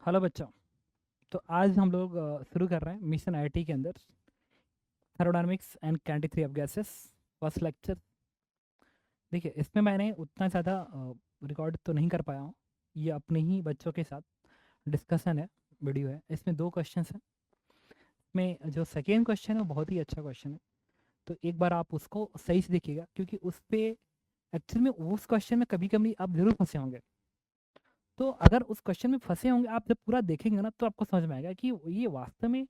Hello बच्चों। तो आज हम लोग शुरू कर रहे हैं मिशन आईटी के अंदर thermodynamics and kinetic of gases first lecture. देखिए, इसमें मैंने उतना ज़्यादा रिकॉर्ड तो नहीं कर पाया हूँ। ये अपने ही बच्चों के साथ डिस्कशन है, वीडियो है। इसमें 2 क्वेश्चंस हैं। इसमें जो सेकेंड क्वेश्चन है वो बहुत ही अच्छा क्वेश्चन है, तो एक बार आप उसको सही से देखिएगा, क्योंकि उस पर एक्चुअल में उस क्वेश्चन में कभी कभी आप ज़रूर फंसे होंगे। तो अगर उस क्वेश्चन में फंसे होंगे, आप जब पूरा देखेंगे ना, तो आपको समझ में आएगा कि ये वास्तव में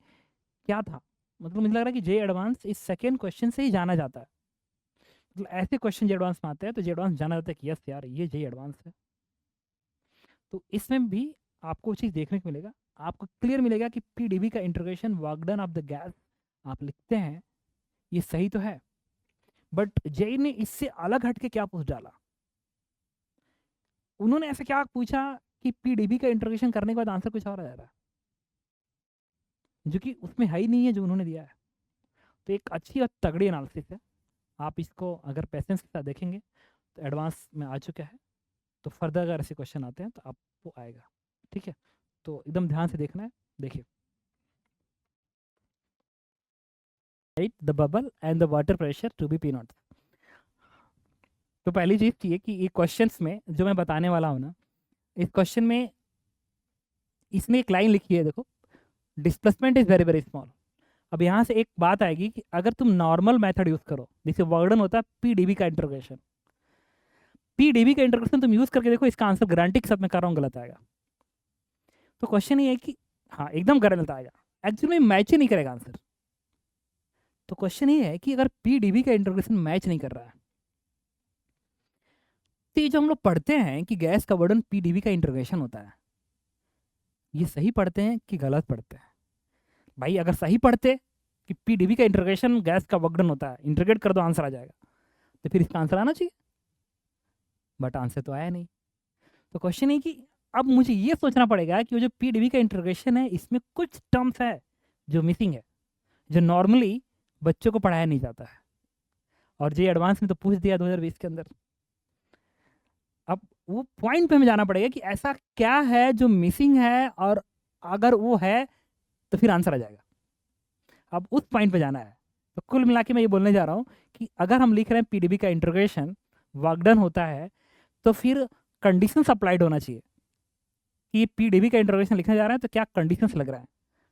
क्या था। मतलब मुझे लग रहा है कि जे एडवांस इस सेकेंड क्वेश्चन से ही जाना जाता है। मतलब ऐसे क्वेश्चन जे एडवांस में आते हैं तो जे एडवांस जाना जाता है कि यस यार, ये जे एडवांस है। तो इसमें भी आपको चीज़ देखने को मिलेगा, आपको क्लियर मिलेगा कि पीडीबी का integration work done of the gas आप लिखते हैं, ये सही तो है, बट जेई ने इससे अलग हट के क्या पूछ डाला। उन्होंने ऐसे क्या पूछा कि पीडीबी का इंटीग्रेशन करने के बाद आंसर कुछ और आ जा रहा है, जो कि उसमें है ही नहीं है जो उन्होंने दिया है। तो एक अच्छी और तगड़ी एनालिसिस है। आप इसको अगर पेशेंस के साथ देखेंगे तो एडवांस में आ चुका है। तो फर्दर अगर ऐसे क्वेश्चन आते हैं तो आपको आएगा। ठीक है, तो एकदम ध्यान से देखना है। देखिए, write the bubble and the water pressure to be p nought. तो पहली चीज़ ये कि ये क्वेश्चंस में जो मैं बताने वाला हूँ ना, इस क्वेश्चन में इसने एक लाइन लिखी है, देखो, displacement is very very small. अब यहाँ से एक बात आएगी कि अगर तुम नॉर्मल मेथड यूज करो, जैसे वर्डन होता है पीडीबी का इंटीग्रेशन, पीडीबी का इंटीग्रेशन तुम यूज करके देखो, इसका आंसर गारंटी के साथ मैं कर रहा हूँ गलत आएगा। तो क्वेश्चन ये है कि हाँ, एकदम गलत आएगा, एक्चुअली मैच ही नहीं करेगा आंसर। तो क्वेश्चन ये है कि अगर पीडीबी का इंटीग्रेशन मैच नहीं कर रहा है, तो ये जो हम लोग पढ़ते हैं कि गैस का वर्डन पीडीबी का इंटीग्रेशन होता है, ये सही पढ़ते हैं कि गलत पढ़ते हैं? भाई अगर सही पढ़ते कि पीडीबी का इंटीग्रेशन गैस का वर्डन होता है, इंटीग्रेट कर दो आंसर आ जाएगा, तो फिर इसका आंसर आना चाहिए, बट आंसर तो आया नहीं। तो क्वेश्चन है कि अब मुझे ये सोचना पड़ेगा कि वो जो पीडीबी का इंटीग्रेशन है, इसमें कुछ टर्म्स है जो मिसिंग है, जो नॉर्मली बच्चों को पढ़ाया नहीं जाता है, और जे एडवांस ने तो पूछ दिया 2020 के अंदर। अब वो पॉइंट पे हमें जाना पड़ेगा कि ऐसा क्या है जो मिसिंग है, और अगर वो है तो फिर आंसर आ जाएगा। अब उस पॉइंट पे जाना है। तो कुल मिला के मैं ये बोलने जा रहा हूँ कि अगर हम लिख रहे हैं पीडीबी का इंटीग्रेशन वर्कडन होता है, तो फिर कंडीशंस अप्लाइड होना चाहिए कि ये पीडीबी का इंटीग्रेशन लिखने जा रहे हैं तो क्या कंडीशंस लग रहा है।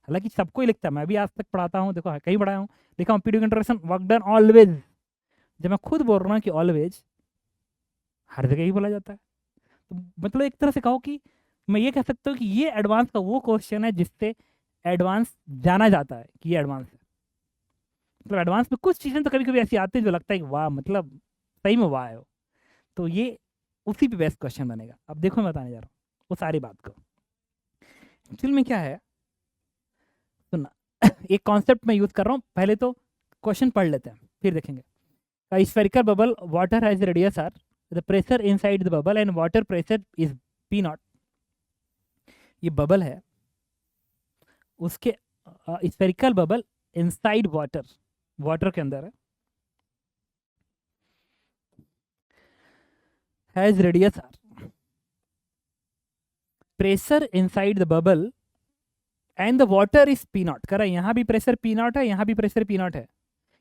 हालांकि सबको ही लिखता है, मैं भी आज तक पढ़ाता हूँ, देखो कहीं पढ़ाया हूँ, लिखा हूँ पीडीबी का इंटीग्रेशन वर्कडन ऑलवेज। जब मैं खुद बोल रहा हूँ कि ऑलवेज, हर जगह ही बोला जाता है। तो मतलब एक तरह से कहो कि मैं ये कह सकता हूँ कि ये एडवांस का वो क्वेश्चन है जिससे एडवांस जाना जाता है कि ये एडवांस है। मतलब एडवांस में कुछ चीज़ें तो कभी कभी ऐसी आती है जो लगता है कि वाह, मतलब सही में वाह है वो। तो ये उसी पे बेस्ट क्वेश्चन बनेगा। अब देखो, मैं बताने जा रहा हूँ वो सारी बात को। एक्चुअल में क्या है, सुनना। एक कॉन्सेप्ट मैं यूज कर रहा हूँ, पहले तो क्वेश्चन पढ़ लेते हैं फिर देखेंगे। Spherical bubble water has radius r, the pressure inside the bubble and water pressure is p nought. ये बबल है, उसके spherical bubble inside water, water के अंदर है, has radius r, pressure inside the bubble and the water is p nought. कह रहा है यहाँ भी प्रेशर पी नॉट है, यहाँ भी प्रेशर पी नॉट है।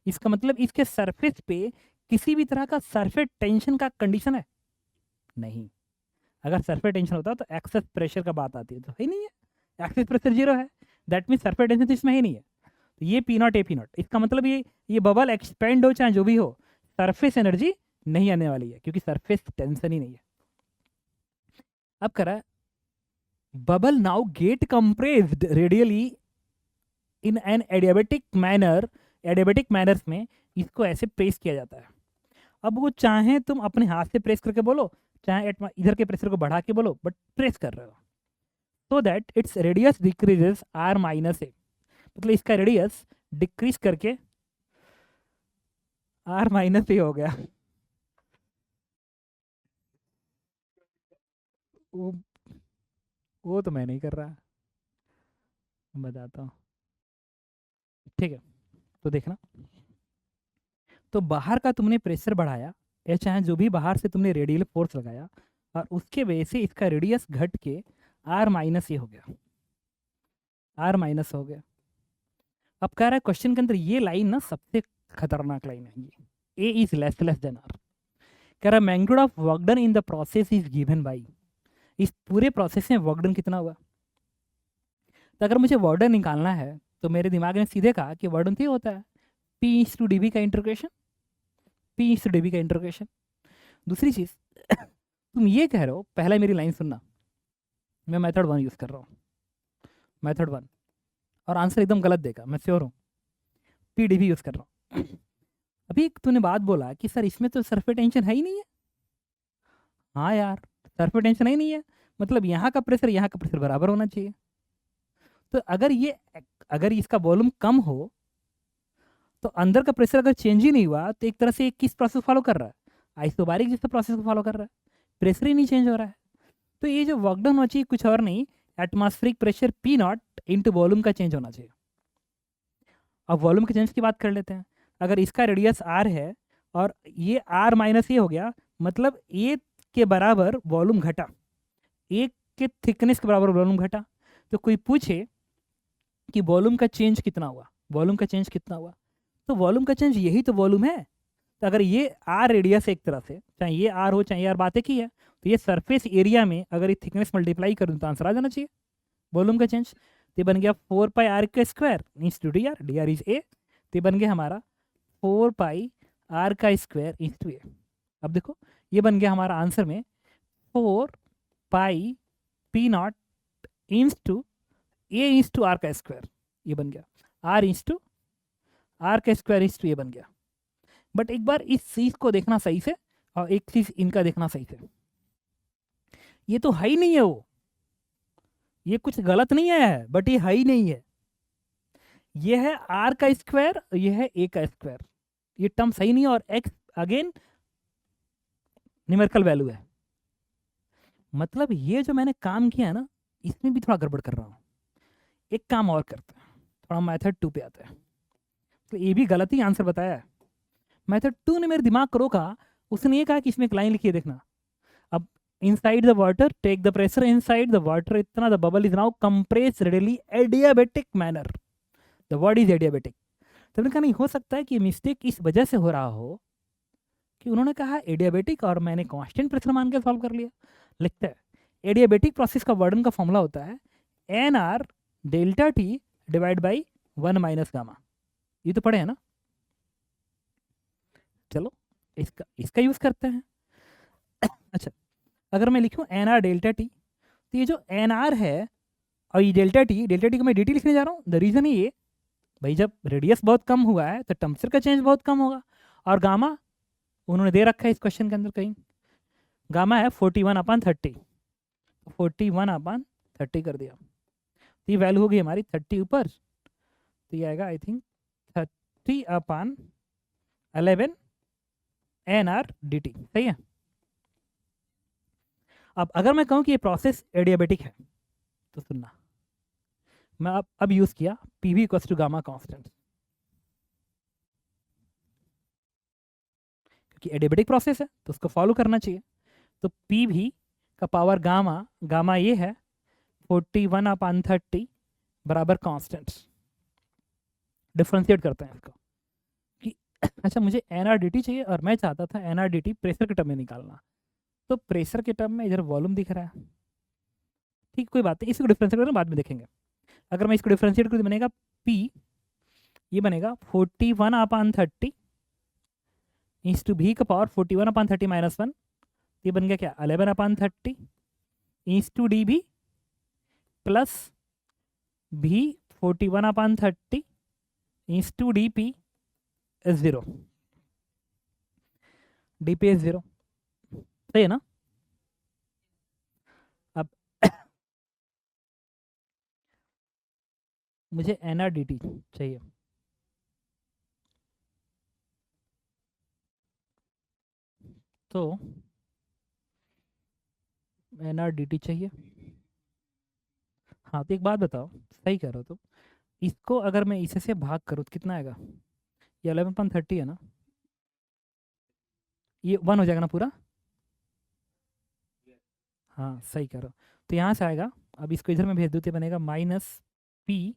इसका मतलब इसके सरफेस पे किसी भी तरह का सरफेस टेंशन का कंडीशन है नहीं। अगर सरफेस टेंशन होता तो एक्सेस प्रेशर का बात आती है, तो है नहीं है, एक्सेस प्रेशर 0 है, दैट मीन सरफेस टेंशन तो इसमें ही नहीं है। तो ये p nought A p not, इसका मतलब ये बबल एक्सपेंड हो चाहे जो भी हो, सरफेस एनर्जी नहीं आने वाली है, क्योंकि सरफेस टेंशन ही नहीं है। अब करा bubble now get compressed radially in an adiabatic manner. Adiabatic manners में इसको ऐसे प्रेस किया जाता है। अब वो चाहे तुम अपने हाथ से प्रेस करके बोलो, चाहे इधर के प्रेशर को बढ़ा के बोलो, बट प्रेस कर रहे हो, so that its radius decreases r minus a. मतलब इसका रेडियस डिक्रीज करके आर माइनस ए हो गया। वो वो तो मैं नहीं कर रहा, बताता हूँ। ठीक है, तो देखना, तो बाहर का तुमने प्रेशर बढ़ाया, या चाहे जो भी बाहर से तुमने रेडियल फोर्स लगाया, और उसके वजह से इसका रेडियस घट के आर माइनस ए हो गया। आर माइनस हो गया। अब कह रहा है क्वेश्चन के अंदर ये लाइन ना सबसे खतरनाक लाइन है ये, ए इज लेस देन आर। कह रहा है magnitude of work done in the process is given by, इस पूरे प्रोसेस में वर्क डन कितना हुआ। तो अगर मुझे वर्क डन निकालना है तो मेरे दिमाग ने सीधे कहा कि वर्क डन तो ये होता है p is to d b का integration, p is to d b का इंटीग्रेशन। दूसरी चीज़ तुम ये कह रहे हो, पहला मेरी लाइन सुनना, मैं मेथड 1 यूज़ कर रहा हूँ, मेथड 1, और आंसर एकदम गलत देगा, मैं श्योर हूँ। पी डी बी यूज़ कर रहा हूँ। अभी तूने बात बोला कि सर इसमें तो सरफेस टेंशन है ही नहीं है। हाँ यार, सरफेस टेंशन है ही नहीं है, मतलब यहाँ का प्रेशर बराबर होना चाहिए। तो अगर इसका वॉल्यूम कम हो तो अंदर का प्रेशर अगर चेंज ही नहीं हुआ तो एक तरह से किस प्रोसेस फॉलो कर रहा है, आइसोबारिक जैसे प्रोसेस को फॉलो कर रहा है, प्रेशर ही नहीं चेंज हो रहा है। तो ये जो वर्क डन होना चाहिए कुछ और नहीं, atmospheric pressure P nought into volume का चेंज होना चाहिए। अब वॉल्यूम के चेंज की बात कर लेते हैं। अगर इसका रेडियस आर है और ये आर माइनस ए हो गया, मतलब ए के बराबर वॉल्यूम घटा, ए के थिकनेस के बराबर वॉल्यूम घटा। तो कोई पूछे कि वॉल्यूम का चेंज कितना हुआ, वॉल्यूम का चेंज कितना हुआ, तो वॉल्यूम का चेंज यही तो वॉल्यूम है। तो अगर ये आर रेडियस है एक तरह से, चाहे ये आर हो चाहे ये आर, बात एक ही है, तो ये सरफेस एरिया में अगर ये थिकनेस मल्टीप्लाई कर दूँ तो आंसर आ जाना चाहिए वॉल्यूम का चेंज। तो ये बन गया 4 पाई आर का square into d r, d r is a. तो ये बन गया हमारा 4 पाई आर का स्क्वायर इंस टू ए। अब देखो ये बन गया हमारा आंसर में 4 pi p nought into a into are का स्क्वायर, ये बन गया आर इंस टू आर का स्क्वायर इंस टू ए बन गया। बट एक बार इस चीज को देखना सही से, और एक चीज इनका देखना सही से, ये तो है ही नहीं है वो, ये कुछ गलत नहीं आया है बट ये है ही नहीं है। ये है आर का स्क्वायर, ये है ए का स्क्वायर, ये टर्म सही नहीं है, और एक्स अगेन न्यूमेरिकल वैल्यू है। मतलब ये जो मैंने काम किया है ना, इसमें भी थोड़ा गड़बड़ कर रहा हूँ। एक काम और करते हैं, थोड़ा मेथड 2 पे आते हैं। तो ये भी गलत ही आंसर बताया है। मेथड 2 ने मेरे दिमाग को रोका, उसने ये कहा कि इसमें एक लाइन लिखी है, देखना। अब inside the water take the pressure inside the water इतना the bubble is now compress radially adiabatic manner, the word is adiabatic. तो मैंने कहा नहीं हो सकता है कि मिस्टेक इस वजह से हो रहा हो कि उन्होंने कहा एडियाबेटिक और मैंने कांस्टेंट प्रेशर मान के सॉल्व कर लिया। लिखते हैं एडियाबेटिक प्रोसेस का वर्डन का फॉर्मूला होता है n r delta t divide by 1 minus gamma. ये तो पढ़े हैं ना, चलो इसका इसका यूज करते हैं। अच्छा, अगर मैं लिखूं एन आर डेल्टा टी, तो ये जो एन आर है और ये डेल्टा टी को मैं डी टी लिखने जा रहा हूँ। द रीजन है ये, भाई जब रेडियस बहुत कम हुआ है तो टेम्परेचर का चेंज बहुत कम होगा। और गामा उन्होंने दे रखा है इस क्वेश्चन के अंदर कहीं, गामा है 41/30, 41/30 कर दिया, तो ये वैल्यू होगी हमारी 30 ऊपर, तो ये आएगा I think 30/11 n r d t, सही है। अब अगर मैं कहूँ कि ये प्रोसेस एडियाबेटिक है तो सुनना, मैं अब यूज किया p v equals to gamma constant, क्योंकि एडियाबेटिक प्रोसेस है तो उसको फॉलो करना चाहिए। तो पी वी का पावर गामा, गामा ये है 41/30 बराबर कांस्टेंट। डिफ्रेंशिएट करते हैं इसको कि अच्छा मुझे एन आर डी टी चाहिए और मैं चाहता था n r d t pressure के टर्म में निकालना, तो प्रेशर के टर्म में इधर वॉल्यूम दिख रहा है, ठीक कोई बात नहीं, इसको डिफ्रेंशिएट करना बाद में देखेंगे। अगर मैं इसको डिफ्रेंशिएट करूँ तो बनेगा पी, ये बनेगा 41/30 इंस टू भी का पावर 41/30 माइनस 1, ये बन गया क्या 11/30 इंस टू डी भी प्लस भी 41/30 into d p s 0, d p s 0, सही है ना। अब मुझे एन आर डी टी चाहिए, तो एन आर डी टी चाहिए। हाँ तो एक बात बताओ, सही कह रहे हो तो इसको अगर मैं इसे से भाग करूँ तो कितना आएगा, ये 11/30 है ना, ये 1 हो जाएगा ना पूरा। हाँ सही कह रहे हो, तो यहाँ से आएगा, अब इसको इधर में भेज दूँ तो बनेगा P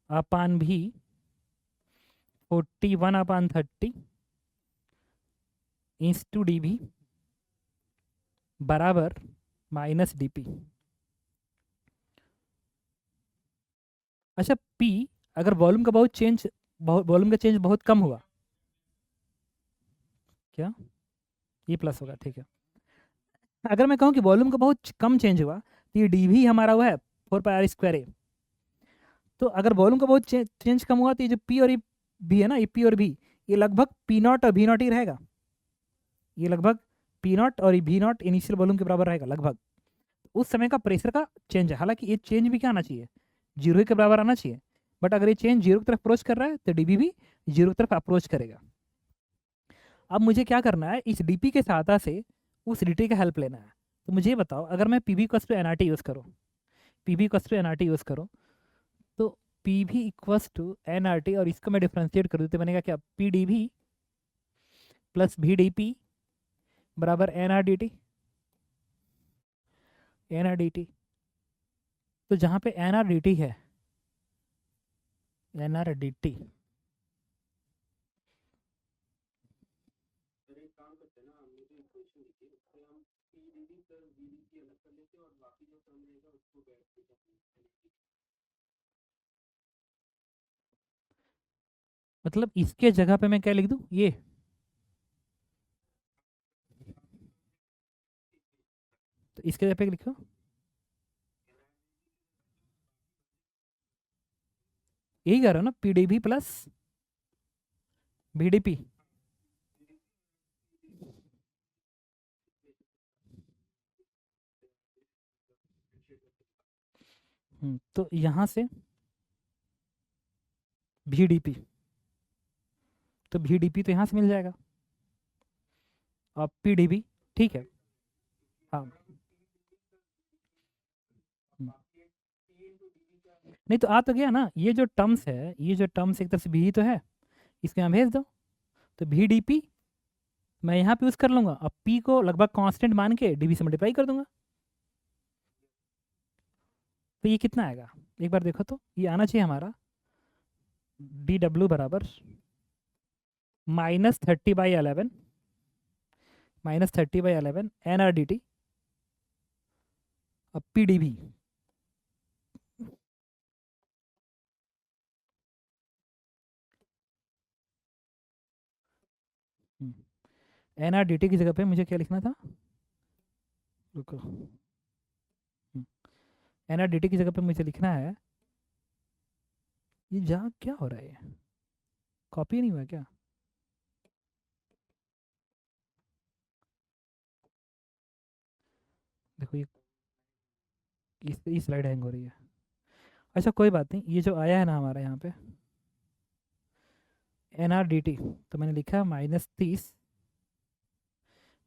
अपान भी 41/30 इंस टू डी भी बराबर माइनस डी पी। अच्छा, P अगर वॉल्यूम का चेंज बहुत कम हुआ, क्या ये प्लस होगा, ठीक है। अगर मैं कहूँ कि वॉल्यूम का बहुत कम चेंज हुआ तो ये डी भी हमारा वो है 4πr²A। तो अगर वॉल्यूम का बहुत चेंज कम हुआ तो ये जो पी और ये भी है ना, ये पी और भी, ये लगभग पी नॉट और भी नॉट ही रहेगा। ये लगभग पी नॉट और भी नॉट इनिशियल वॉल्यूम के बराबर रहेगा लगभग। उस समय का प्रेशर का चेंज है, हालांकि ये चेंज भी क्या आना चाहिए, जीरो के बराबर आना चाहिए। बट अगर ये चेंज जीरो की तरफ अप्रोच कर रहा है तो डीबी भी जीरो की तरफ अप्रोच करेगा। अब मुझे क्या करना है, इस डीपी के सहायता से उस डी का हेल्प लेना है। तो मुझे ये बताओ, अगर मैं p v equals to n r t use करूँ, p v equals to n r t use करूँ, तो p v equals to n r t और इसको मैं डिफ्रेंशिएट कर दूँ तो बनेगा क्या, पी डी वी प्लस भी डी पी बराबर n r d t. N r d t, तो जहाँ पे एन आर डी टी है, एन आर डी टी, मतलब इसके जगह पे मैं क्या लिख दूँ, ये तो इसके जगह पे लिखो यही कर रहा हूँ ना, p d v plus v d p. तो यहाँ से भी डी पी, तो भी डी पी तो यहाँ से मिल जाएगा और पी डी बी, ठीक है। हाँ, नहीं तो आ तो गया ना, ये जो टर्म्स है, ये जो टर्म्स एक तरफ से भी ही तो है, इसको यहाँ भेज दो। तो भी डी पी मैं यहाँ पे यूज़ कर लूँगा, अब पी को लगभग कांस्टेंट मान के डी बी से मल्टीप्लाई कर दूंगा। तो ये कितना आएगा, एक बार देखो तो, ये आना चाहिए हमारा डी डब्ल्यू बराबर -30/11, -30/11 एन आर डी टी, अब पी डी भी, एन आर डी टी की जगह पे मुझे क्या लिखना था, रुको, एन आर डी टी की जगह पे मुझे लिखना है, ये जहाँ क्या हो रहा है, ये कॉपी नहीं हुआ क्या, देखो ये स्लाइड हैंग हो रही है। अच्छा कोई बात नहीं, ये जो आया है ना हमारा यहाँ पे एन आर डी टी, तो मैंने लिखा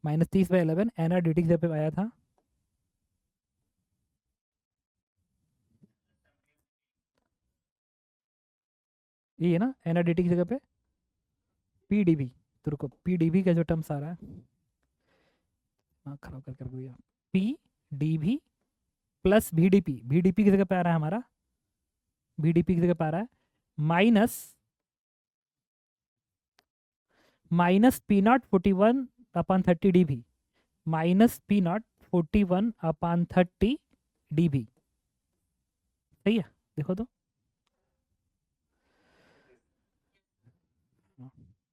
-30/11 एन आर डी टी की जगह पे आया था ये ना, एन आर डी टी की जगह पे पी डी बी। तो रुको, पी डी बी का जो टर्म्स आ रहा है, हाँ खराब कर दिया, पी डी भी प्लस भी डी पी, भी डी पी की जगह पे आ रहा है हमारा, भी डी पी की जगह पे आ रहा है माइनस -P0 41/30 डी भी, -P0 41/30 डी भी, सही है, देखो तो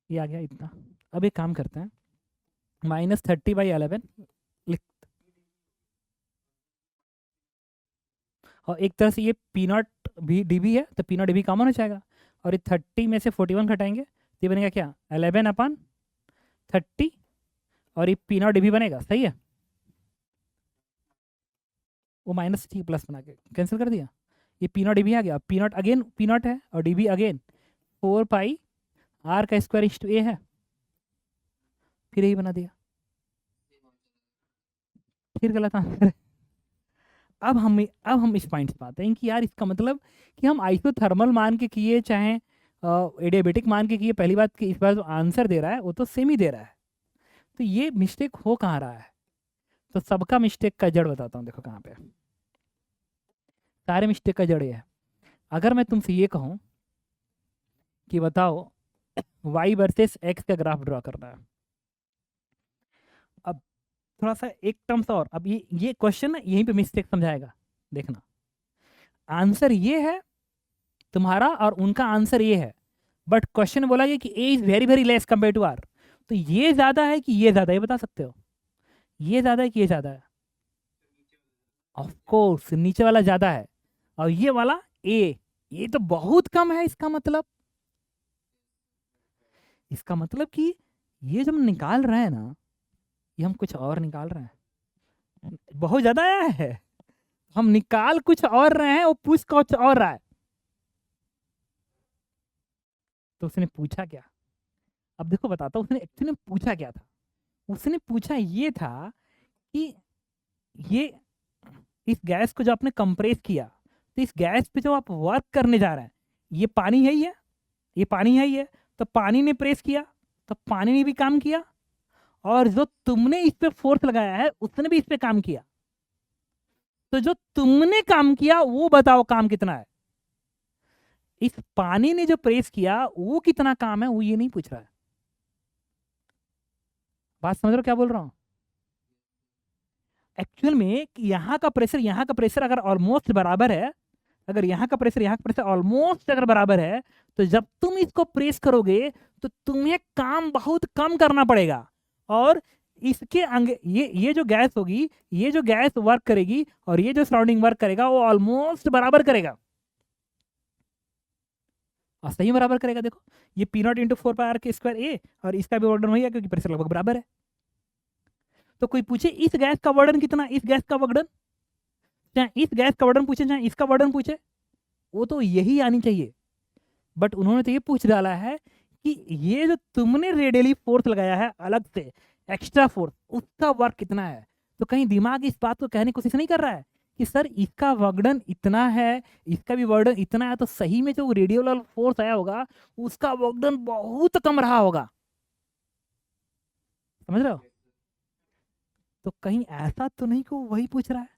ये आ गया इतना। अब एक काम करते हैं, -30/11 लिख, और एक तरह से ये पी नॉट भी डी बी है तो p nought d v common हो जाएगा, और ये 30 में से 41 घटाएंगे तो ये बनेगा क्या, 11/30, और ये पी नॉट डी बी बनेगा, सही है। वो माइनस थी प्लस बना के कैंसिल कर दिया, ये पी नॉट डी बी आ गया, P not again P not है और डी बी अगेन 4πr² है, फिर यही बना दिया, फिर गलत आंसर है। अब हम इस पॉइंट पे आते हैं कि यार इसका मतलब कि हम आइसोथर्मल मान के किए चाहे एडियाबेटिक मान के किए, पहली बात कि इस बार जो आंसर दे रहा है वो तो सेम ही दे रहा है, तो ये मिस्टेक हो कहाँ रहा है। तो सबका मिस्टेक का जड़ बताता हूँ, देखो कहाँ पे सारे मिस्टेक का जड़ ये है। अगर मैं तुमसे ये कहूं कि बताओ y वर्सेस x का ग्राफ ड्रॉ करना है, अब थोड़ा सा एक टर्म्स और, अब ये क्वेश्चन ना यहीं पे मिस्टेक समझाएगा, देखना। आंसर ये है तुम्हारा और उनका आंसर ये है, बट क्वेश्चन बोला गया कि a is very very less compare to r, तो ये ज्यादा है कि ये ज्यादा है, ये बता सकते हो? ये ज्यादा है कि ये ज्यादा है? ऑफ कोर्स नीचे वाला ज्यादा है, और ये वाला ए, ये तो बहुत कम है। इसका मतलब कि ये जब हम निकाल रहे हैं ना, ये हम कुछ और निकाल रहे हैं, बहुत ज्यादा आया है, हम निकाल कुछ और रहे हैं, वो पूछ कुछ और रहा है। तो उसने पूछा क्या? अब देखो बताता हूँ, उसने एक्चुअली पूछा क्या था। उसने पूछा ये था कि ये इस गैस को जो आपने कंप्रेस किया, तो इस गैस पे जो आप वर्क करने जा रहे हैं, ये पानी है ही है, ये पानी है ही है, तो पानी ने प्रेस किया, तो पानी ने भी काम किया, और जो तुमने इस पे फोर्स लगाया है उसने भी इस पे काम किया। तो जो तुमने काम किया वो बताओ काम कितना है। इस पानी ने जो प्रेस किया वो कितना काम है, वो ये नहीं पूछ रहा है। बात समझ रहे हो क्या बोल रहा हूं? एक्चुअल में यहाँ का प्रेशर अगर ऑलमोस्ट बराबर है, अगर यहाँ का प्रेशर यहाँ का प्रेशर ऑलमोस्ट अगर बराबर है, तो जब तुम इसको प्रेस करोगे तो तुम्हें काम बहुत कम करना पड़ेगा, और इसके अंग ये जो गैस होगी, ये जो गैस वर्क करेगी और ये जो सराउंडिंग वर्क करेगा वो ऑलमोस्ट बराबर करेगा, और सही बराबर करेगा। देखो ये p nought into 4 pi r के स्क्वायर ए, और इसका भी वर्डन वही है क्योंकि प्रेशर लगभग बराबर है। तो कोई पूछे इस गैस का वर्डन कितना, इस गैस का वर्डन, चाहे इस गैस का वर्डन पूछे चाहे इसका वर्डन पूछे, वो तो यही आनी चाहिए। बट उन्होंने तो ये पूछ डाला है कि ये जो तुमने रेडियली फोर्स लगाया है अलग से, एक्स्ट्रा फोर्स, उसका वर्क कितना है। तो कहीं दिमाग इस बात को कहने की कोशिश नहीं कर रहा है कि सर इसका वर्डन इतना है, इसका भी वर्डन इतना है, तो सही में जो रेडियल फोर्स आया होगा उसका वर्डन बहुत कम रहा होगा। समझ रहे हो? तो कहीं ऐसा तो नहीं को वही पूछ रहा है,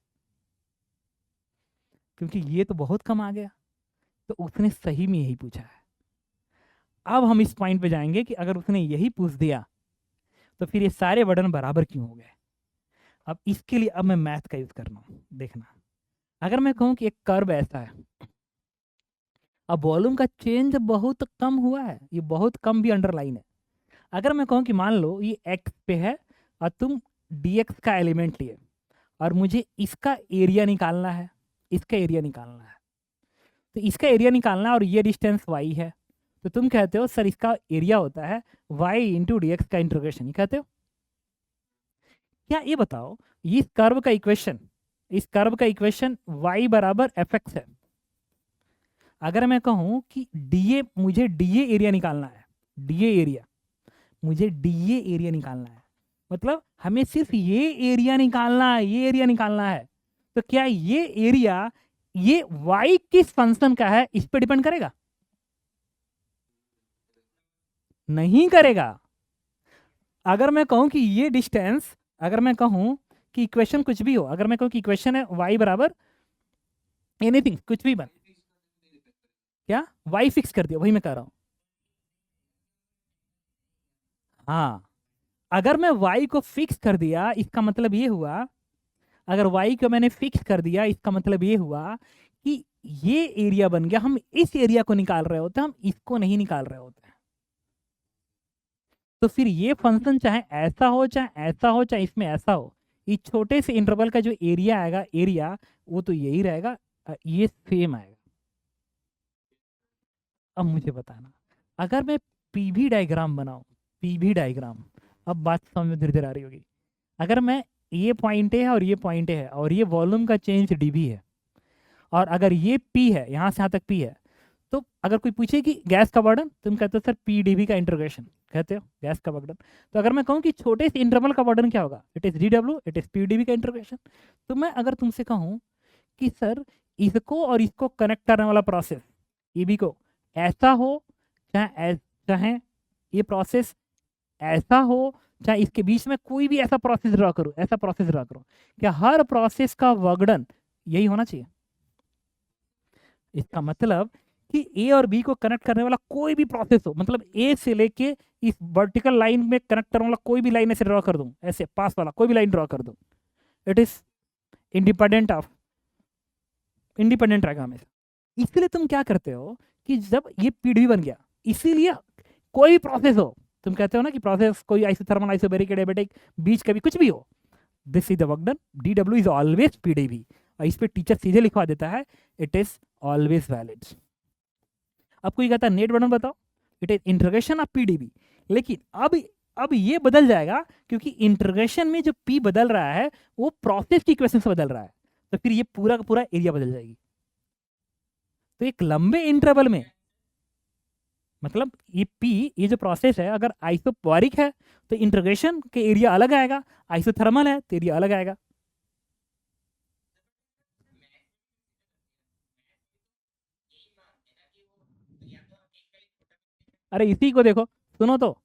क्योंकि ये तो बहुत कम आ गया, तो उसने सही में यही पूछा है। अब हम इस पॉइंट पे जाएंगे कि अगर उसने यही पूछ दिया तो फिर ये सारे वर्डन बराबर क्यों हो गए। अब इसके लिए अब मैं मैथ का यूज कर रहा हूं, देखना। अगर मैं कहूं कि एक कर्व ऐसा है, अब वॉल्यूम का चेंज बहुत कम हुआ है, ये बहुत कम भी अंडरलाइन है। अगर मैं कहूं कि मान लो ये एक्स पे है और तुम dx का एलिमेंट लिए, और मुझे इसका एरिया निकालना है, इसका एरिया निकालना है, तो इसका एरिया निकालना है और ये डिस्टेंस y है, तो तुम कहते हो सर इसका एरिया होता है y इंटू डी का इंटीग्रेशन, ये कहते हो। क्या ये बताओ, इस कर्व का इक्वेशन y बराबर एफ एक्स है। अगर मैं कहूं कि मुझे डीए एरिया निकालना है, मुझे डीए एरिया निकालना है, मतलब हमें सिर्फ ये एरिया निकालना है, ये एरिया निकालना है, तो क्या ये एरिया ये y किस फंक्शन का है इस पे डिपेंड करेगा? नहीं करेगा। अगर मैं कहूं कि ये डिस्टेंस, अगर मैं कहूं कि इक्वेशन कुछ भी हो, अगर मैं कहूं कि इक्वेशन है y बराबर एनीथिंग, कुछ भी बन, क्या y फिक्स कर दिया, वही मैं कह रहा हूं। हाँ, अगर मैं y को फिक्स कर दिया इसका मतलब ये हुआ, अगर y को मैंने फिक्स कर दिया इसका मतलब ये हुआ कि ये एरिया बन गया, हम इस एरिया को निकाल रहे होते हैं, हम इसको नहीं निकाल रहे होते हैं। तो फिर ये फंक्शन चाहे ऐसा हो चाहे ऐसा हो चाहे इसमें ऐसा हो, इस छोटे से इंटरवल का जो एरिया आएगा, एरिया वो तो यही रहेगा, ये सेम आएगा। अब मुझे बताना, अगर मैं पीवी डायग्राम बनाऊं, पीवी डायग्राम, अब बात समझ में धीरे धीरे आ रही होगी। अगर मैं ये पॉइंट है और ये पॉइंट है और ये वॉल्यूम का चेंज डीवी है, और अगर ये पी है, यहाँ से यहाँ तक पी है, तो अगर कोई पूछे कि गैस का वर्डन, तुम कहते हो सर पी डीवी का इंटीग्रेशन, कहते हो गैस का वर्डन। तो अगर मैं कहूँ कि छोटे से इंटरवल का वर्डन क्या होगा, it is D W, it is P D V का इंटीग्रेशन। तो मैं अगर तुमसे कहूँ कि सर इसको और इसको कनेक्ट करने वाला प्रोसेस, ये भी को ऐसा हो चाहे ये प्रोसेस ऐसा हो, चाहे इसके बीच में कोई भी ऐसा प्रोसेस ड्रॉ करो, ऐसा प्रोसेस ड्रॉ करो, क्या हर प्रोसेस का वर्डन यही होना चाहिए? इसका मतलब कि ए और बी को कनेक्ट करने वाला कोई भी प्रोसेस हो, मतलब ए से लेके इस वर्टिकल लाइन में कनेक्ट करने वाला कोई भी लाइन ऐसे ड्रॉ कर दूं, ऐसे पास वाला कोई भी लाइन ड्रॉ कर दूं, it is independent of, independent रहेगा हमेशा। इसलिए तुम क्या करते हो कि जब ये पीडीबी बन गया, इसीलिए कोई भी प्रोसेस हो, तुम कहते हो ना कि प्रोसेस कोई आइसोथर्मल, आइसोबैरिक, एडियाबैटिक, बीच का भी कुछ भी हो, this is the work done, D W is always PDB. और इस पे टीचर सीधे लिखवा देता है, इट इज ऑलवेज वैलिड। अब कोई कहता है नेट बटन बताओ, it is integration of PDB. लेकिन अब ये बदल जाएगा, क्योंकि इंटीग्रेशन में जो पी बदल रहा है वो प्रोसेस की इक्वेशन से बदल रहा है, तो फिर ये पूरा का पूरा एरिया बदल जाएगी। तो एक लंबे इंटरवल में, मतलब ये पी, ये जो प्रोसेस है, अगर आइसोबैरिक है तो इंटीग्रेशन के एरिया अलग आएगा, आइसोथर्मल है तो एरिया अलग आएगा। अरे इसी को देखो, सुनो तो,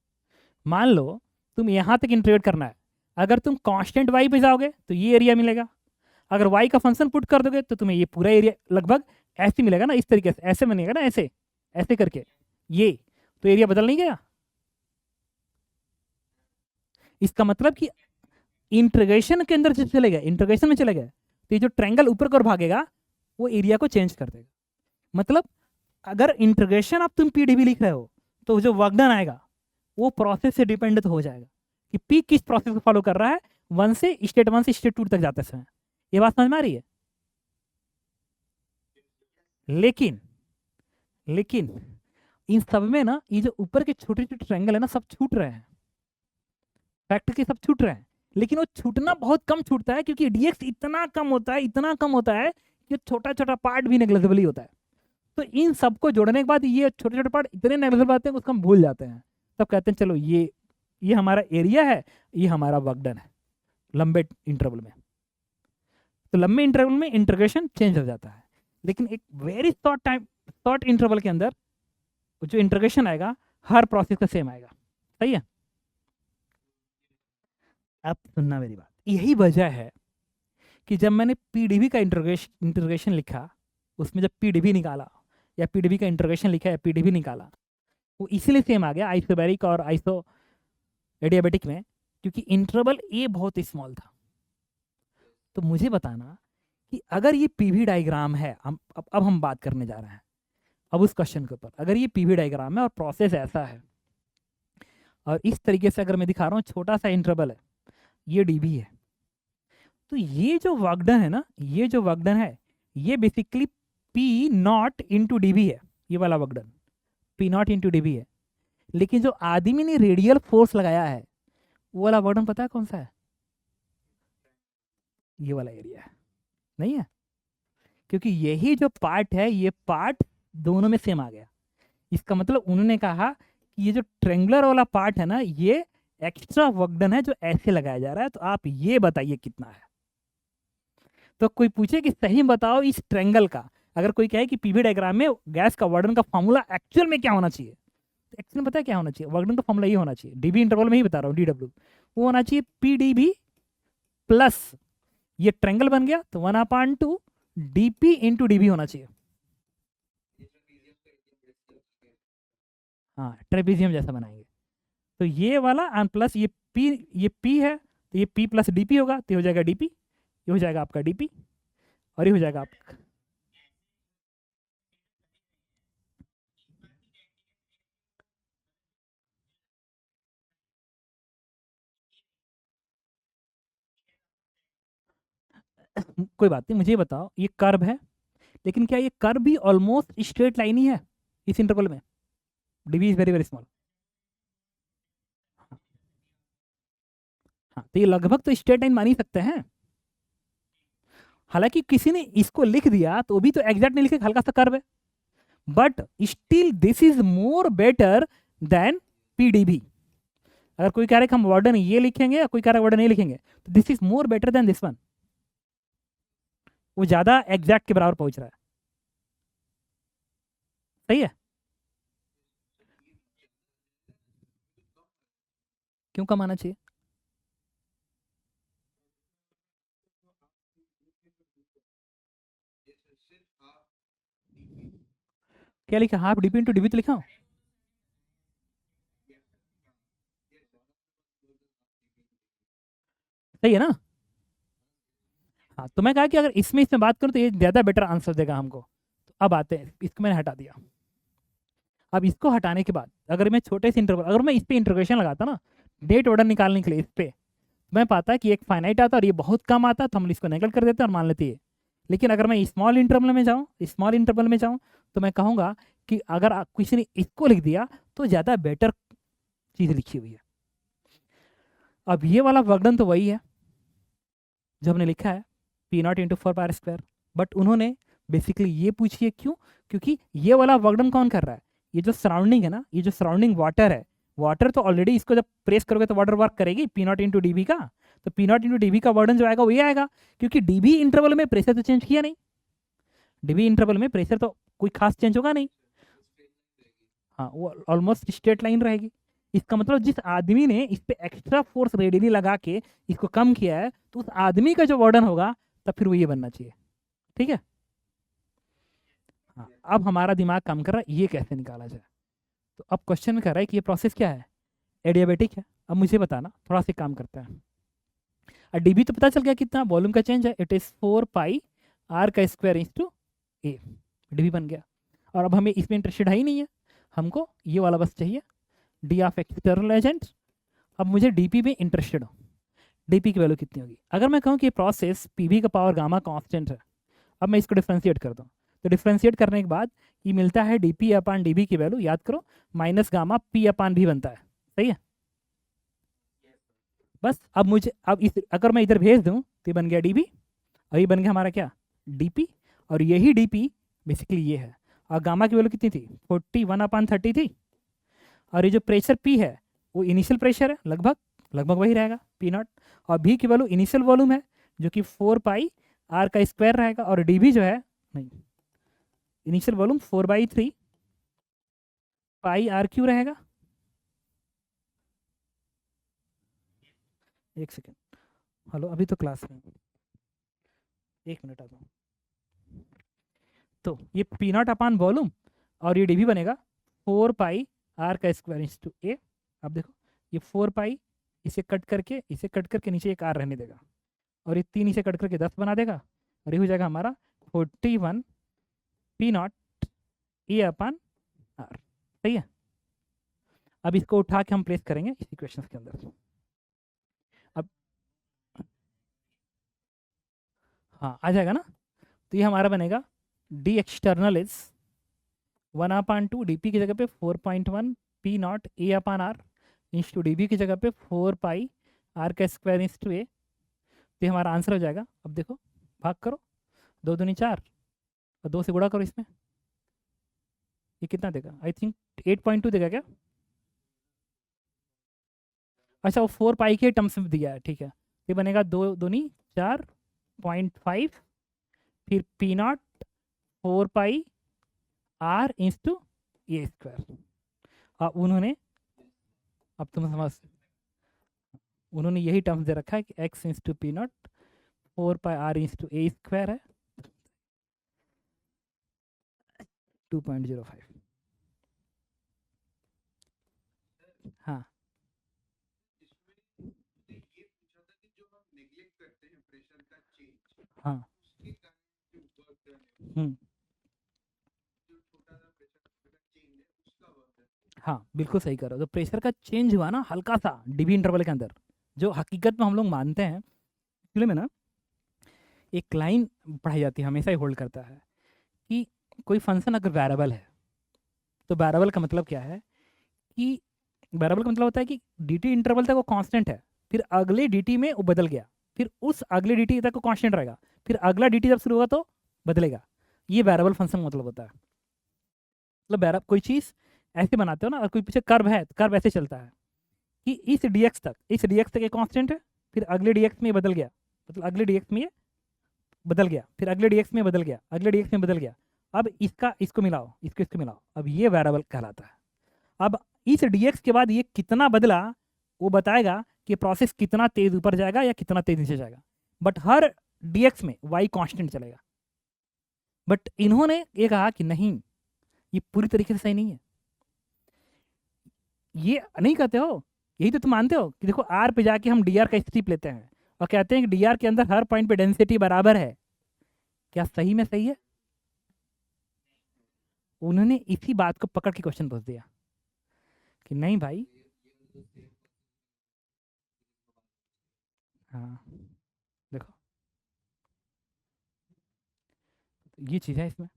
मान लो तुम यहां तक इंटीग्रेट करना है, अगर तुम कांस्टेंट वाई पे जाओगे तो ये एरिया मिलेगा, अगर वाई का फंक्शन पुट कर दोगे तो तुम्हें ये पूरा एरिया लगभग ऐसे मिलेगा ना, इस तरीके से ऐसे बनेगा ना, ऐसे ऐसे करके ये, तो एरिया बदल नहीं गया। इसका मतलब कि इंटीग्रेशन के अंदर जब चले गए, इंटीग्रेशन में चले गए, तो ये जो ट्रायंगल ऊपर की ओर भागेगा वो एरिया को चेंज कर देगा। मतलब अगर इंटीग्रेशन आप तुम पीडीबी लिख रहे हो, तो जो वर्कडन आएगा वो प्रोसेस से डिपेंडेंट हो जाएगा कि पी किस प्रोसेस को फॉलो कर रहा है, वन से स्टेट टू तक जाते समय। ये बात समझ में आ रही है? लेकिन लेकिन इन सब में ना, ये जो ऊपर के छोटे छोटे ट्रायंगल है ना, सब छूट रहे हैं, फैक्ट के सब छूट रहे हैं। लेकिन वो छूटना बहुत कम छूटता है, क्योंकि डीएक्स इतना कम होता है, इतना कम होता है कि छोटा छोटा पार्ट भी नेग्लिजिबल ही होता है। तो इन सबको जोड़ने के बाद ये छोटे छोटे पार्ट इतने नेग्लिजिबल आते हैं कि उसको हम भूल जाते हैं। तब कहते हैं चलो ये हमारा एरिया है, ये हमारा वर्क डन है लंबे इंटरवल में। तो लंबे इंटरवल में इंटीग्रेशन चेंज हो जाता है, लेकिन एक very short time, short interval के अंदर जो इंटीग्रेशन आएगा हर प्रोसेस का सेम आएगा। सही है? अब सुनना मेरी बात, यही वजह है कि जब मैंने पीडीबी का इंटीग्रेशन लिखा, उसमें जब पीडीबी निकाला या पीडीबी का इंटीग्रेशन लिखा या पीडीबी निकाला, वो इसीलिए सेम आ गया आइसोबैरिक और आइसो एडियाबेटिक में, क्योंकि इंटरवल ए बहुत स्मॉल था। तो मुझे बताना कि अगर ये पीवी डायग्राम है, अब हम बात करने जा रहे हैं अब उस क्वेश्चन के ऊपर, अगर ये पीवी डायग्राम है और प्रोसेस ऐसा है और इस तरीके से अगर मैं दिखा रहा हूँ, छोटा सा इंटरवल है, ये डीबी है, तो ये जो वर्कडन है ना, ये जो वर्कडन है, ये basically P nought into dB है, ये वाला work done P nought into dB है। लेकिन जो आदमी ने रेडियल फोर्स लगाया है, वो वाला वर्कडन पता है कौन सा है? ये वाला एरिया है, नहीं है? क्योंकि यही जो पार्ट है, ये पार्ट दोनों में सेम आ गया। इसका मतलब उन्होंने कहा कि ये जो ट्रेंगुलर वाला पार्ट है ना, ये एक्स्ट्रा वर्कडन है जो ऐसे लगाया जा रहा है, तो आप ये बताइए कितना है। तो कोई पूछे कि सही बताओ इस ट्रेंगल का, अगर कोई कहे कि पीवी डायग्राम में गैस का वर्डन का फॉर्मूला एक्चुअल में क्या होना चाहिए, तो एक्चुअल में पता है क्या होना चाहिए? वर्डन का फॉर्मूला ये होना चाहिए, डीबी इंटरवल में ही बता रहा हूँ, डी डब्ल्यू, वो होना चाहिए पी डी बी प्लस, ये ट्रेंगल बन गया तो 1/2 डीपी इंटू डीबी होना चाहिए। हाँ, ट्रेपेजियम जैसा बनाएंगे, तो ये वाला प्लस ये पी है, तो ये पी प्लस डीपी होगा, तो ये हो जाएगा डीपी, ये हो जाएगा आपका डीपी, और ये हो जाएगा आपका। कोई बात नहीं, मुझे ये बताओ, ये कर्व है, लेकिन क्या ये कर्व भी ऑलमोस्ट स्ट्रेट लाइन ही है इस इंटरवल में? DB is very very small. हाँ, तो ये लगभग तो स्ट्रेट लाइन मान ही सकते हैं। हालांकि किसी ने इसको लिख दिया तो भी तो एग्जैक्ट नहीं लिखे, हल्का सा कर्व है, but still this is more better than PDB. अगर कोई कह रहा है कि हम वर्डन ये लिखेंगे या कोई कह रहा है वर्डन नहीं लिखेंगे, तो this is more better than this one, वो ज्यादा एग्जैक्ट के बराबर पहुंच रहा है। सही है? क्यों कम आना चाहिए? क्या लिखा, हाफ डीपी इंटू डीबी तो लिखा हूँ। सही है ना। हाँ, तो मैं कहा कि अगर इसमें इसमें बात करूँ तो ये ज़्यादा बेटर आंसर देगा हमको। तो अब आते हैं, इसको मैंने हटा दिया। अब इसको हटाने के बाद अगर मैं छोटे से इंटरवल, अगर मैं इस पे इंटरोगेशन लगाता ना डेट ऑर्डर निकालने के लिए, इस पे मैं पाता कि एक फाइनाइट आता और ये बहुत कम आता, तो हम इसको नेगलेक्ट कर देते और मान लेते हैं। लेकिन अगर मैं स्मॉल इंटरवल में जाऊँ तो मैं कहूँगा कि अगर किसी ने इसको लिख दिया तो ज़्यादा बेटर चीज़ लिखी हुई है। अब ये वाला वर्कडन तो वही है जो हमने लिखा है, P nought into 4 pi r²। But उन्होंने बेसिकली ये पूछिए क्यों, क्योंकि ये वाला वर्कडन कौन कर रहा है, ये जो सराउंडिंग है ना, ये जो सराउंडिंग वाटर है, वाटर तो ऑलरेडी इसको जब प्रेस करोगे तो वाटर वर्क करेगी पी नॉट इंटू डी का। तो पी नॉट इंटू डी का वर्डन जो आएगा वो ये आएगा, क्योंकि डीबी इंटरवल में प्रेशर तो चेंज किया नहीं, डीबी इंटरवल में प्रेशर तो कोई खास चेंज होगा नहीं। हाँ, वो ऑलमोस्ट स्ट्रेट लाइन रहेगी। इसका मतलब जिस आदमी ने इस पे एक्स्ट्रा फोर्स रेडियली लगा के इसको कम किया है, तो उस आदमी का जो वर्डन होगा तब फिर वो ये बनना चाहिए। ठीक है। हाँ, अब हमारा दिमाग काम कर रहा है ये कैसे निकाला जाए। तो अब क्वेश्चन में कह रहा है कि ये प्रोसेस क्या है, एडियाबेटिक है। अब मुझे बताना, थोड़ा सा काम करता है। और डीबी तो पता चल गया कितना वॉल्यूम का चेंज है, it is 4 pi r² into A, dB बन गया। और अब हमें इसमें इंटरेस्टेड है ही नहीं है, हमको ये वाला बस चाहिए, डी ऑफ एक्सटर्नल एजेंट। अब मुझे डीपी में इंटरेस्टेड हो, डीपी की वैल्यू कितनी होगी। अगर मैं कहूँ कि प्रोसेस पीवी का पावर गामा कांस्टेंट है, अब मैं इसको डिफ्रेंशिएट करता हूँ, तो डिफ्रेंशिएट करने के बाद ये मिलता है डीपी अपान डीबी की वैल्यू, याद करो, माइनस गामा पी अपान भी बनता है। सही है। बस अब मुझे, अब इस अगर मैं इधर भेज दूँ तो ये बन गया डीबी, और ये बन गया हमारा क्या, डीपी। और यही डीपी बेसिकली ये है। और गामा की वैल्यू कितनी थी, 41/30 थी। और ये जो प्रेशर पी है वो इनिशियल प्रेशर है, लगभग लगभग वही रहेगा पी नॉट। और भी की वैल्यू इनिशियल वॉल्यूम है जो कि 4 पाई r² रहेगा। और डी जो है, नहीं, इनिशियल वॉल्यूम 4/3 पाई r³ रहेगा। एक सेकेंड, हेलो, अभी तो क्लास में हूँ। एक मिनट आता हूँ। तो ये पी नॉट अपान वॉल्यूम और ये डीवी बनेगा 4 पाई r² इंटू ए। अब देखो, ये 4 पाई इसे कट करके नीचे एक r रहने देगा, और ये 3 इसे कट करके 10 बना देगा, और ये हो जाएगा हमारा 41 p nought a upon r. सही है। अब इसको उठा के हम प्लेस करेंगे इस इक्वेशन के अंदर। अब हाँ, आ जाएगा ना। तो ये हमारा बनेगा the external is 1/2 d p की जगह पे 4.1 p nought a upon r into d v की जगह पे 4 पाई r² इंटू ए। तो ये हमारा आंसर हो जाएगा। अब देखो, भाग करो, 2 दूनी 4 और 2 से गुणा करो इसमें, ये कितना देगा, आई थिंक 8.2 देगा क्या। अच्छा, वो 4 पाई के टर्म्स में दिया है, ठीक है। ये बनेगा 2 दूनी 4.5, फिर p not 4 pi r into ए²। अब उन्होंने, अब तुम समझ, उन्होंने यही टर्म्स दे रखा है कि x into p not 4 pi r into ए² है 2.05। हाँ, हाँ, हम्म, हाँ, बिल्कुल सही कर रहे हो। तो प्रेशर का चेंज हुआ ना हल्का सा डीबी इंटरवल के अंदर, जो हकीकत में हम लोग मानते हैं, इसलिए में ना एक लाइन पढ़ाई जाती है, हमेशा ही होल्ड करता है कि कोई फंक्शन अगर वेरिएबल है, तो वेरिएबल का मतलब क्या है कि वेरिएबल का मतलब होता है कि dt इंटरवल तक वो कांस्टेंट है, फिर अगले dt में वो बदल गया, फिर उस अगले dt तक वो कांस्टेंट रहेगा, फिर अगला dt जब शुरू होगा तो बदलेगा। ये वेरिएबल फंक्शन मतलब होता है। मतलब कोई चीज़ ऐसे बनाते हो ना, और कोई पीछे कर्व है, कर्व ऐसे चलता है कि इस dx तक ये कांस्टेंट है, फिर अगले dx में ये बदल गया, मतलब अगले dx में ये बदल गया, फिर अगले dx में बदल गया, अगले dx में बदल गया। अब इसका इसको मिलाओ, इसको इसको मिलाओ, अब ये वेरिएबल कहलाता है। अब इस dx के बाद ये कितना बदला वो बताएगा कि प्रोसेस कितना तेज ऊपर जाएगा या कितना तेज नीचे जाएगा। बट हर dx में y कांस्टेंट चलेगा, बट इन्होंने ये कहा कि नहीं, ये पूरी तरीके से सही नहीं है। ये नहीं कहते हो, यही तो तुम मानते हो कि देखो आर पे जाके हम डी आर का स्ट्रिप लेते हैं और कहते हैं कि डी आर के अंदर हर पॉइंट पे डेंसिटी बराबर है। क्या सही में सही है? उन्होंने इसी बात को पकड़ के क्वेश्चन पूछ दिया कि नहीं भाई। हाँ, देखो ये चीज़ है इसमें।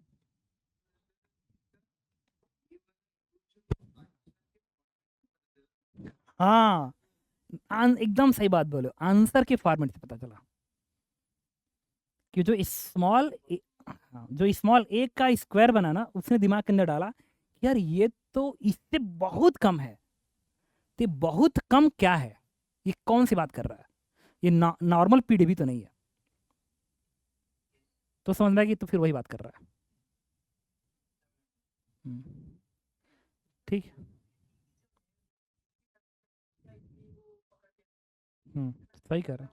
हाँ, एकदम सही बात बोलो, आंसर के फॉर्मेट से पता चला कि हाँ, जो स्मॉल ए का स्क्वायर बना ना, उसने दिमाग के अंदर डाला कि यार ये तो इससे बहुत कम है। तो ये बहुत कम क्या है, ये कौन सी बात कर रहा है, ये नॉर्मल पीडीबी तो नहीं है। तो समझ में आ गई, तो फिर वही बात कर रहा है। हम्म, ठीक है। सही कह रहे हो,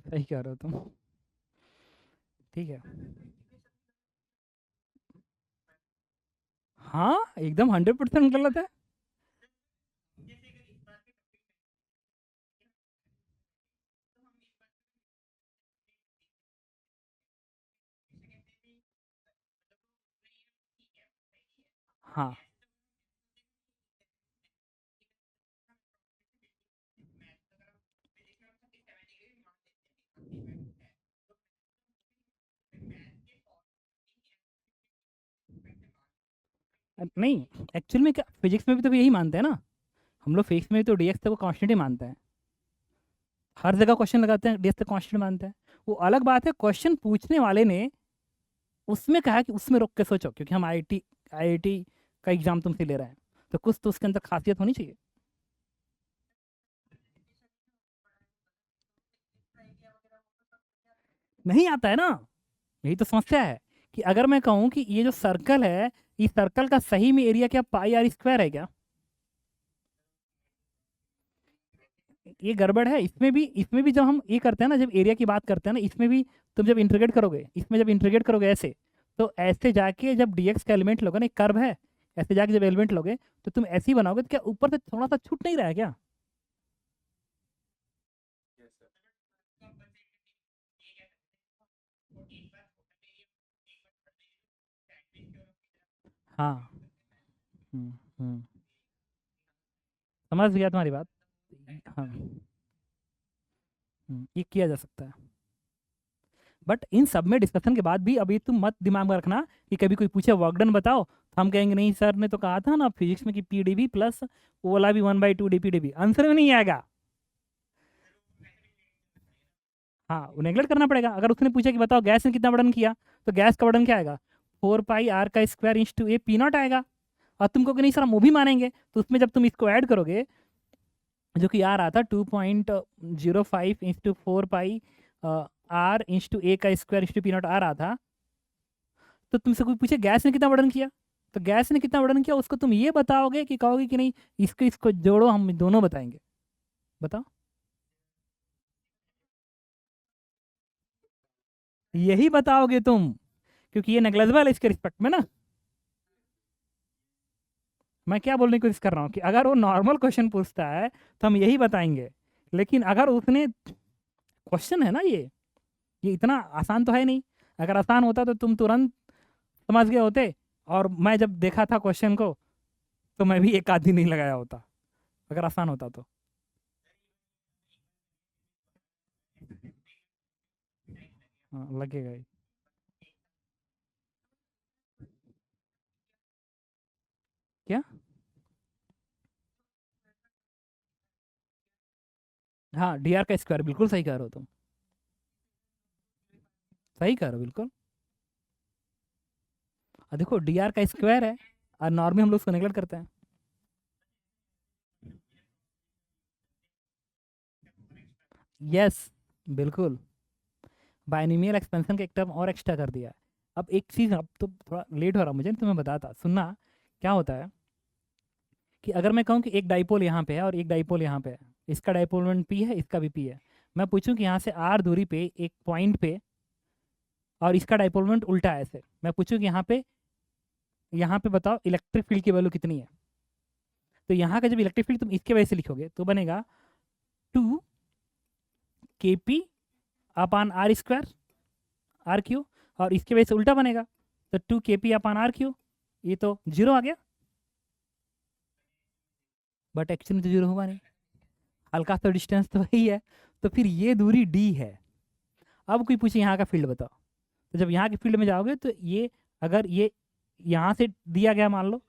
सही कह रहे हो तुम। ठीक है। हाँ, एकदम 100% गलत है। हाँ, नहीं, एक्चुअल में क्या फिजिक्स में भी तो यही मानते हैं ना। हम लोग फिजिक्स में भी तो डीएक्स को कांस्टेंट ही मानते हैं। हर जगह क्वेश्चन लगाते हैं डीएक्स को कांस्टेंट मानते हैं। वो अलग बात है, क्वेश्चन पूछने वाले ने उसमें कहा कि उसमें रोक के सोचो, क्योंकि हम आईआईटी का एग्जाम तुमसे ले रहे हैं, तो कुछ तो उसके अंदर खासियत होनी चाहिए। नहीं आता है ना, यही तो समस्या है कि अगर मैं कहूँ कि ये जो सर्कल है, इस सर्कल का सही में एरिया क्या पाई आर स्क्वायर है क्या? ये गड़बड़ है। इसमें भी जब हम ये करते हैं ना, जब एरिया की बात करते हैं ना, इसमें भी तुम जब इंटीग्रेट करोगे, इसमें जब इंटीग्रेट करोगे ऐसे, तो ऐसे जाके जब डीएक्स का एलिमेंट लोगे ना, एक कर्व है, ऐसे जाके जब एलिमेंट लोगे तो तुम ऐसे ही बनाओगे, तो क्या ऊपर से थोड़ा सा छूट नहीं रहा है क्या? हाँ। हम्म। हम्म, समझ गया तुम्हारी बात। हाँ। ये किया जा सकता है। बट इन सब में डिस्कशन के बाद भी अभी तुम मत दिमाग में रखना कि कभी कोई पूछे वर्क डन बताओ तो हम कहेंगे नहीं सर ने तो कहा था ना फिजिक्स में कि पीडीबी प्लस वो वाला भी 1/2 डीपीडीबी, आंसर में नहीं आएगा। हाँ, वो नेगलेक्ट करना पड़ेगा। अगर उसने पूछा कि बताओ गैस ने कितना वर्डन किया, तो गैस का वर्डन क्या आएगा? 4 pi r² into a p nought आएगा। और तुमको कि नहीं सर हम वो भी मानेंगे, तो उसमें जब तुम इसको ऐड करोगे, जो कि आ रहा था 2.05 into 4 pi r into a² into p not आ रहा था, तो तुमसे कोई पूछे गैस ने कितना वर्डन किया, तो गैस ने कितना वर्डन किया उसको तुम ये बताओगे कि कहोगे कि नहीं इसको इसको जोड़ो, हम दोनों बताएंगे। बताओ। यही बताओगे तुम, क्योंकि ये नेग्लेजिबल है इसके रिस्पेक्ट में ना। मैं क्या बोलने की कोशिश कर रहा हूँ कि अगर वो नॉर्मल क्वेश्चन पूछता है तो हम यही बताएंगे, लेकिन अगर उसने क्वेश्चन है ना ये इतना आसान तो है नहीं। अगर आसान होता तो तुम तुरंत समझ गए होते, और मैं जब देखा था क्वेश्चन को तो मैं भी एक आध दिन नहीं लगाया होता, अगर आसान होता तो। हाँ, लगेगा ही। क्या? हाँ, डी आर का स्क्वायर, बिल्कुल सही कह रहे हो तुम, सही कह रहे हो बिल्कुल। और देखो डी आर का स्क्वायर है, और नॉर्मली हम लोग उसको नेगलेक्ट करते हैं। यस, बिल्कुल। बाइनोमियल एक्सपेंशन का एक टर्म और एक्स्ट्रा कर दिया है। अब एक चीज़, अब तो थोड़ा लेट हो रहा मुझे, तो मैं बताता सुनना। क्या होता है कि अगर मैं कहूँ कि एक डाइपोल यहाँ पे है और एक डाइपोल यहाँ पे है, इसका डाइपोल मोमेंट पी है, इसका भी पी है, मैं पूछूं कि यहाँ से आर दूरी पे एक पॉइंट पे, और इसका डाइपोल मोमेंट उल्टा है ऐसे, मैं पूछूं कि यहाँ पे बताओ इलेक्ट्रिक फील्ड की वैल्यू कितनी है। तो यहाँ का जब इलेक्ट्रिक फील्ड तुम इसके वजह से लिखोगे तो बनेगा 2 kp upon r square r q, और इसके वजह से उल्टा बनेगा, तो 2 kp अपान आर क्यू, ये तो जीरो आ गया। बट एक्चुअली तो जीरो होगा नहीं, हल्का सा डिस्टेंस तो वही है। तो फिर ये दूरी डी है। अब कोई पूछे यहाँ का फील्ड बताओ, तो जब यहाँ के फील्ड में जाओगे तो ये, अगर ये यहाँ से दिया गया, मान लो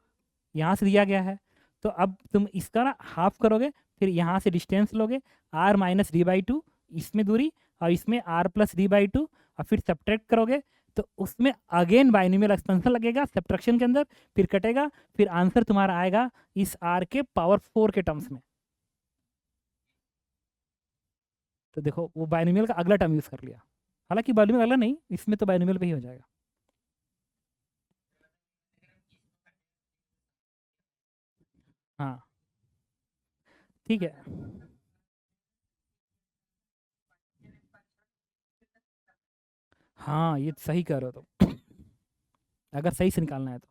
यहाँ से दिया गया है, तो अब तुम इसका ना हाफ करोगे, फिर यहाँ से डिस्टेंस लोगे r-d/2, इसमें दूरी, और इसमें r+d/2, और फिर सब्ट्रैक्ट करोगे, तो उसमें अगेन बाइनोमियल एक्सपेंशन लगेगा सब्ट्रैक्शन के अंदर, फिर कटेगा, फिर आंसर तुम्हारा आएगा इस r के पावर 4 के टर्म्स में। तो देखो वो बाइनोमियल का अगला टर्म यूज कर लिया, हालांकि बाइनोमियल अगला नहीं, इसमें तो बाइनोमियल पे ही हो जाएगा। हाँ ठीक है। हाँ ये सही कह रहे हो तुम, अगर सही से निकालना है तो।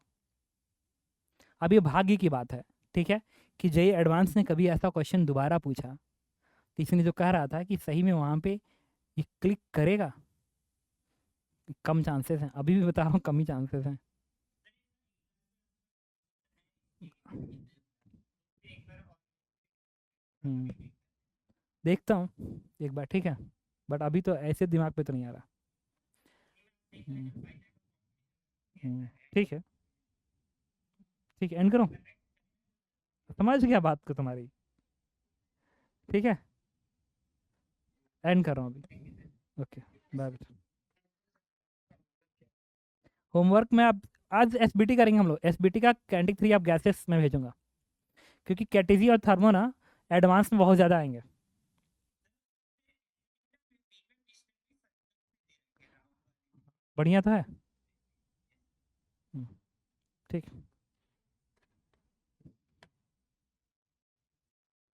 अब ये भाग्य की बात है, ठीक है, कि जेई एडवांस ने कभी ऐसा क्वेश्चन दोबारा पूछा, तो इसने जो कह रहा था कि सही में वहाँ पे ये क्लिक करेगा, कम चांसेस हैं, अभी भी बता रहा हूँ कम ही चांसेस हैं। हम्म, देखता हूँ एक बार, ठीक है, बट अभी तो ऐसे दिमाग पे तो नहीं आ रहा। हम्म, ठीक है। ठीक है, एंड करो, समझ गया बात को तुम्हारी। ठीक है, एंड कर रहा हूँ अभी। Okay, bye. होमवर्क में आप आज एसबीटी करेंगे हम लोग, एसबीटी का कैंटिक 3 आप गैसेस में भेजूंगा, क्योंकि कैटेजी और थर्मो ना एडवांस में बहुत ज़्यादा आएंगे। बढ़िया तो है। हम्म, ठीक।